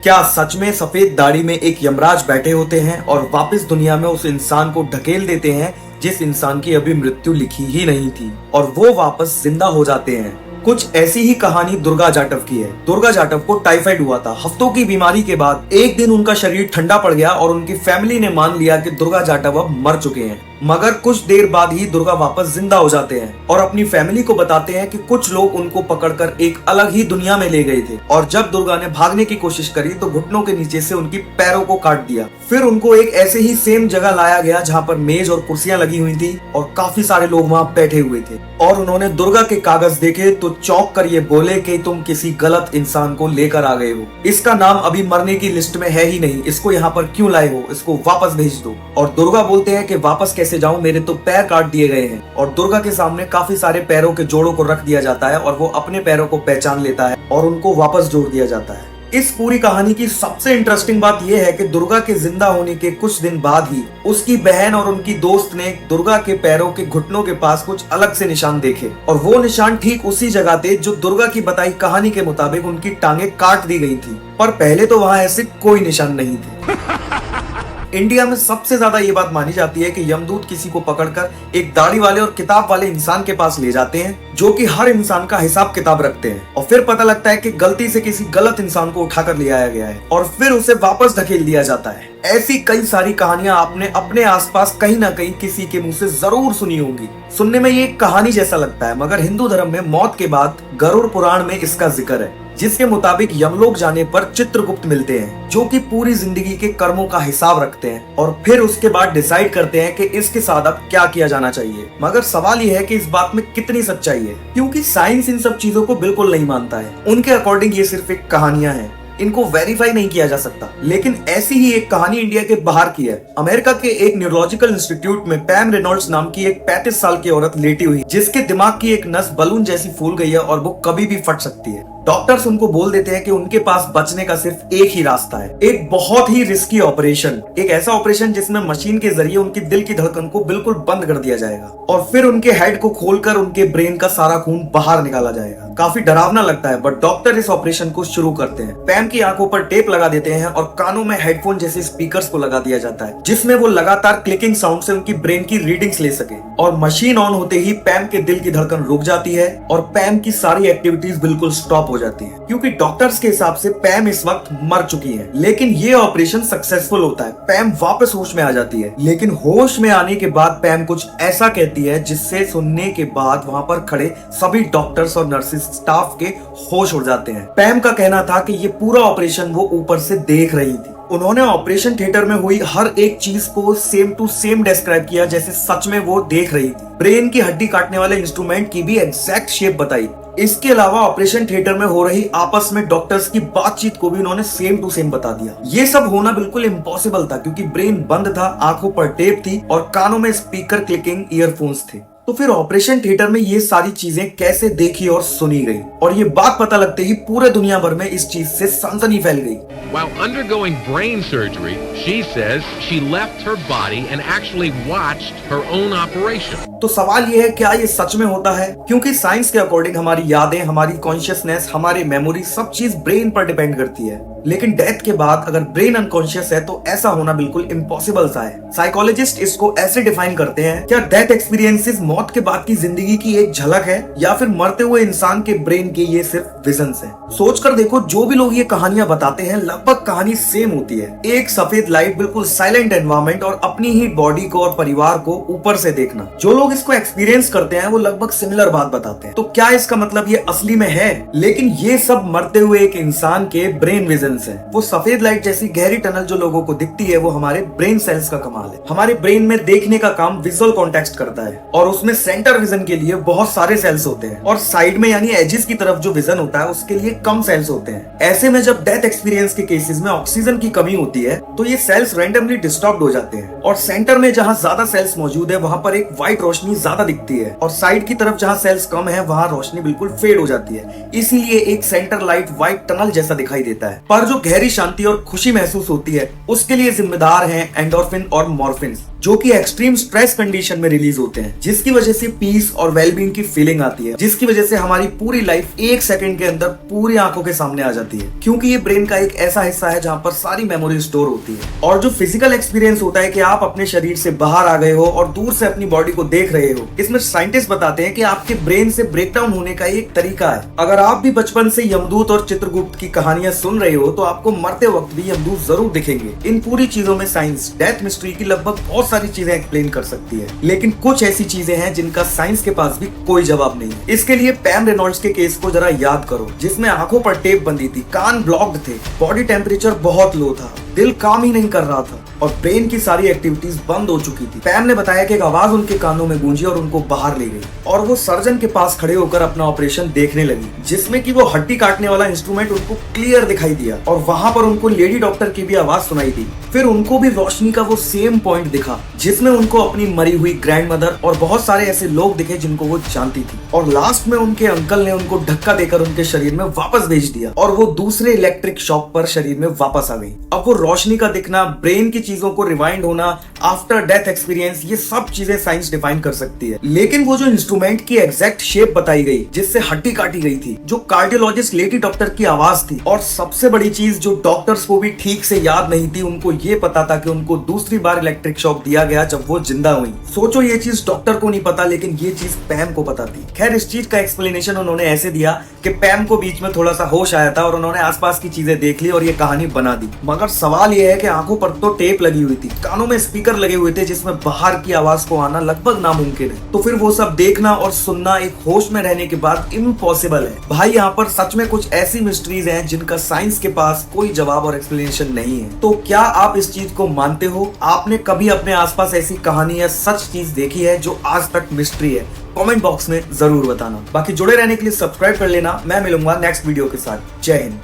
क्या सच में सफेद दाढ़ी में एक यमराज बैठे होते हैं और वापस दुनिया में उस इंसान को ढकेल देते हैं जिस इंसान की अभी मृत्यु लिखी ही नहीं थी और वो वापस जिंदा हो जाते हैं। कुछ ऐसी ही कहानी दुर्गा जाटव की है। दुर्गा जाटव को टाइफाइड हुआ था। हफ्तों की बीमारी के बाद एक दिन उनका शरीर ठंडा पड़ गया और उनकी फैमिली ने मान लिया कि दुर्गा जाटव अब मर चुके हैं। मगर कुछ देर बाद ही दुर्गा वापस जिंदा हो जाते हैं और अपनी फैमिली को बताते हैं कि कुछ लोग उनको पकड़कर एक अलग ही दुनिया में ले गए थे और जब दुर्गा ने भागने की कोशिश करी तो घुटनों के नीचे से उनकी पैरों को काट दिया। फिर उनको एक ऐसे ही सेम जगह लाया गया जहाँ पर मेज और कुर्सियां लगी हुई थी और काफी सारे लोग वहाँ बैठे हुए थे और उन्होंने दुर्गा के कागज देखे तो चौंक कर ये बोले कि तुम किसी गलत इंसान को लेकर आ गए हो। इसका नाम अभी मरने की लिस्ट में है ही नहीं, इसको यहाँ पर क्यों लाए हो, इसको वापस भेज दो। और दुर्गा बोलते हैं कि वापस कैसे जाऊं, मेरे तो पैर काट दिए गए हैं। और दुर्गा के सामने काफी सारे पैरों के जोड़ों को रख दिया जाता है और वो अपने पैरों को पहचान लेता है और उनको वापस जोड़ दिया जाता है। इस पूरी कहानी की सबसे इंटरेस्टिंग बात यह है कि दुर्गा के जिंदा होने के कुछ दिन बाद ही उसकी बहन और उनकी दोस्त ने दुर्गा के पैरों के घुटनों के पास कुछ अलग से निशान देखे और वो निशान ठीक उसी जगह थे जो दुर्गा की बताई कहानी के मुताबिक उनकी टांगे काट दी गई थी। पर पहले तो वहाँ ऐसे कोई निशान नहीं थे। इंडिया में सबसे ज्यादा ये बात मानी जाती है कि यमदूत किसी को पकड़कर एक दाढ़ी वाले और किताब वाले इंसान के पास ले जाते हैं जो कि हर इंसान का हिसाब किताब रखते हैं और फिर पता लगता है कि गलती से किसी गलत इंसान को उठाकर ले आया गया है और फिर उसे वापस धकेल दिया जाता है। ऐसी कई सारी कहानियां आपने अपने आसपास कहीं ना कहीं किसी के मुंह से जरूर सुनी होंगी। सुनने में ये एक कहानी जैसा लगता है मगर हिंदू धर्म में मौत के बाद गरुड़ पुराण में इसका जिक्र है जिसके मुताबिक यमलोक जाने पर चित्रगुप्त मिलते हैं जो कि पूरी जिंदगी के कर्मों का हिसाब रखते हैं और फिर उसके बाद डिसाइड करते हैं कि इसके साथ अब क्या किया जाना चाहिए। मगर सवाल यह है कि इस बात में कितनी सच्चाई है, क्योंकि साइंस इन सब चीजों को बिल्कुल नहीं मानता है। उनके अकॉर्डिंग ये सिर्फ एक कहानियां हैं, इनको वेरीफाई नहीं किया जा सकता। लेकिन ऐसी ही एक कहानी इंडिया के बाहर की है। अमेरिका के एक न्यूरोलॉजिकल इंस्टीट्यूट में पैम रेनॉल्ड्स नाम की एक 35 साल की औरत लेटी हुई जिसके दिमाग की एक नस बलून जैसी फूल गई है और वो कभी भी फट सकती है। डॉक्टर्स उनको बोल देते हैं कि उनके पास बचने का सिर्फ एक ही रास्ता है, एक बहुत ही रिस्की ऑपरेशन, एक ऐसा ऑपरेशन जिसमें मशीन के जरिए उनकी दिल की धड़कन को बिल्कुल बंद कर दिया जाएगा और फिर उनके हेड को खोलकर उनके ब्रेन का सारा खून बाहर निकाला जाएगा। काफी डरावना लगता है बट डॉक्टर इस ऑपरेशन को शुरू करते हैं। पैम की आंखों पर टेप लगा देते हैं और कानों में हेडफोन जैसे स्पीकर्स को लगा दिया जाता है जिसमें वो लगातार क्लिकिंग साउंड से उनकी ब्रेन की रीडिंग्स ले सके। और मशीन ऑन होते ही पैम के दिल की धड़कन रुक जाती है और पैम की सारी एक्टिविटीज बिल्कुल स्टॉप हो जाती है क्योंकि डॉक्टर्स के हिसाब से पैम इस वक्त मर चुकी है। लेकिन ये ऑपरेशन सक्सेसफुल होता है, पैम वापस होश में आ जाती है। लेकिन होश में आने के बाद पैम कुछ ऐसा कहती है जिससे सुनने के बाद वहाँ पर खड़े सभी डॉक्टर्स और नर्सेस स्टाफ के होश उड़ जाते हैं। पैम का कहना था कि ये पूरा ऑपरेशन वो ऊपर से देख रही थी। उन्होंने ऑपरेशन थिएटर में हुई हर एक चीज को सेम टू सेम डिस्क्राइब किया जैसे सच में वो देख रही थी। ब्रेन की हड्डी काटने वाले इंस्ट्रूमेंट की भी एग्जैक्ट शेप बताई। इसके अलावा ऑपरेशन थिएटर में हो रही आपस में डॉक्टर्स की बातचीत को भी उन्होंने सेम टू सेम बता दिया। ये सब होना बिल्कुल इम्पॉसिबल था क्योंकि ब्रेन बंद था, आंखों पर टेप थी और कानों में स्पीकर क्लिकिंग ईयरफोन्स थे। तो फिर ऑपरेशन थिएटर में ये सारी चीजें कैसे देखी और सुनी गई और ये बात पता लगते ही पूरे दुनिया भर में इस चीज से सनसनी फैल गई। While undergoing brain surgery, she says she left her body and actually watched her own operation. तो सवाल ये है क्या ये सच में होता है? क्योंकि साइंस के अकॉर्डिंग हमारी यादें, हमारी कॉन्शियसनेस, हमारी मेमोरी सब चीज ब्रेन पर डिपेंड करती है। लेकिन डेथ के बाद अगर ब्रेन अनकॉन्शियस है तो ऐसा होना बिल्कुल इम्पॉसिबल सा है। साइकोलॉजिस्ट इसको ऐसे डिफाइन करते हैं, क्या डेथ एक्सपीरियंसेस मौत के बाद की जिंदगी की एक झलक है या फिर मरते हुए इंसान के ब्रेन के ये सिर्फ विजन्स हैं? सोचकर देखो, जो भी लोग ये कहानियां बताते हैं लगभग कहानी सेम होती है। एक सफेद लाइट, बिल्कुल साइलेंट एनवायरनमेंट और अपनी ही बॉडी को और परिवार को ऊपर से देखना। जो लोग इसको एक्सपीरियंस करते हैं वो लगभग सिमिलर बात बताते हैं। तो क्या इसका मतलब ये असली में है? लेकिन ये सब मरते हुए एक इंसान के ब्रेन विजन है। वो सफेद लाइट जैसी गहरी टनल जो लोगों को दिखती है वो हमारे ब्रेन सेल्स का कमाल है। हमारे ब्रेन में देखने का काम विजुअल कॉन्टेक्स्ट करता है और उसमें सेंटर विजन के लिए बहुत सारे सेल्स होते हैं और साइड में यानी एजेस की तरफ जो विजन होता है उसके लिए कम सेल्स होते हैं। ऐसे में जब डेथ एक्सपीरियंस के केसेस में ऑक्सीजन की कमी होती है तो ये सेल्स रैंडमली डिस्टर्ब हो जाते हैं और सेंटर में जहाँ ज्यादा सेल्स मौजूद है वहाँ पर एक व्हाइट रोशनी ज्यादा दिखती है और साइड की तरफ जहाँ सेल्स कम है वहाँ रोशनी बिल्कुल फेड हो जाती है। इसीलिए एक सेंटर लाइट व्हाइट टनल जैसा दिखाई देता है। पर जो गहरी शांति और खुशी महसूस होती है उसके लिए जिम्मेदार हैं एंडोर्फिन और मॉर्फिन। जो कि एक्सट्रीम स्ट्रेस कंडीशन में रिलीज होते हैं, जिसकी वजह से पीस और वेलबींग की फीलिंग आती है, जिसकी वजह से हमारी पूरी लाइफ एक सेकंड के अंदर पूरी आंखों के सामने आ जाती है, क्योंकि ये ब्रेन का एक ऐसा हिस्सा है जहां पर सारी मेमोरी स्टोर होती है। और जो फिजिकल एक्सपीरियंस होता है कि आप अपने शरीर से बाहर आ गए हो और दूर से अपनी बॉडी को देख रहे हो, इसमें साइंटिस्ट बताते हैं कि आपके ब्रेन से ब्रेकडाउन होने का एक तरीका है। अगर आप भी बचपन से यमदूत और चित्रगुप्त की कहानियां सुन रहे हो तो आपको मरते वक्त भी यमदूत जरूर दिखेंगे। इन पूरी चीजों में साइंस डेथ मिस्ट्री की लगभग बहुत सारी चीजें एक्सप्लेन कर सकती है, लेकिन कुछ ऐसी चीजें हैं जिनका साइंस के पास भी कोई जवाब नहीं है। इसके लिए पैम रेनॉल्ड्स के केस को जरा याद करो, जिसमें आंखों पर टेप बंधी थी, कान ब्लॉक्ड थे, बॉडी टेम्परेचर बहुत लो था, दिल काम ही नहीं कर रहा था और ब्रेन की सारी एक्टिविटीज बंद हो चुकी थी। पैम ने बताया कि एक आवाज उनके कानों में गूंजी और उनको बाहर ले गई और वो सर्जन के पास खड़े होकर अपना ऑपरेशन देखने लगी, जिसमें कि वो हड्डी काटने वाला इंस्ट्रूमेंट उनको क्लियर दिखाई दिया और वहां पर उनको लेडी डॉक्टर की भी आवाज सुनाई दी। फिर उनको भी रोशनी का वो सेम पॉइंट दिखा, जिसमें उनको अपनी मरी हुई ग्रैंडमदर और बहुत सारे ऐसे लोग दिखे जिनको वो जानती थी। और लास्ट में उनके अंकल ने उनको धक्का देकर उनके शरीर में वापस भेज दिया और वो दूसरे इलेक्ट्रिक शॉक पर शरीर में वापस आ गई। अब वो रोशनी का दिखना, ब्रेन की चीजों को रिवाइंड होना, आफ्टर डेथ एक्सपीरियंस, ये सब चीजें साइंस डिफाइन कर सकती है। लेकिन वो जो इंस्ट्रूमेंट की एग्जैक्ट शेप बताई गई, जिससे हड्डी काटी गई थी, जो कार्डियोलॉजिस्ट लेडी डॉक्टर की आवाज थी, और सबसे बड़ी चीज जो डॉक्टर्स को भी ठीक से याद नहीं थी, उनको ये पता था कि उनको दूसरी बार इलेक्ट्रिक शॉक दिया गया जब वो जिंदा हुई। सोचो, ये चीज डॉक्टर को नहीं पता, लेकिन ये चीज पैम को पता थी। खैर, इस चीज का एक्सप्लेनेशन उन्होंने ऐसे दिया कि पैम को बीच में थोड़ा सा होश आया था और उन्होंने आसपास की चीजें देख ली और ये कहानी बना दी। मगर सवाल ये है कि आंखों पर तो टेप लगी हुई थी, कानों में स्पीकर लगे हुए थे, जिसमें बाहर की आवाज को आना लगभग नामुमकिन है। तो फिर वो सब देखना और सुनना एक होश में रहने के बाद इम्पॉसिबल है। भाई, यहाँ पर सच में कुछ ऐसी मिस्ट्रीज हैं जिनका साइंस के पास कोई जवाब और एक्सप्लेनेशन नहीं है। तो क्या आप इस चीज को मानते हो? आपने कभी अपने आसपास ऐसी कहानी या सच चीज देखी है जो आज तक मिस्ट्री है? कमेंट बॉक्स में जरूर बताना। बाकी जुड़े रहने के लिए सब्सक्राइब कर लेना। मैं मिलूंगा नेक्स्ट वीडियो के साथ। जय हिंद।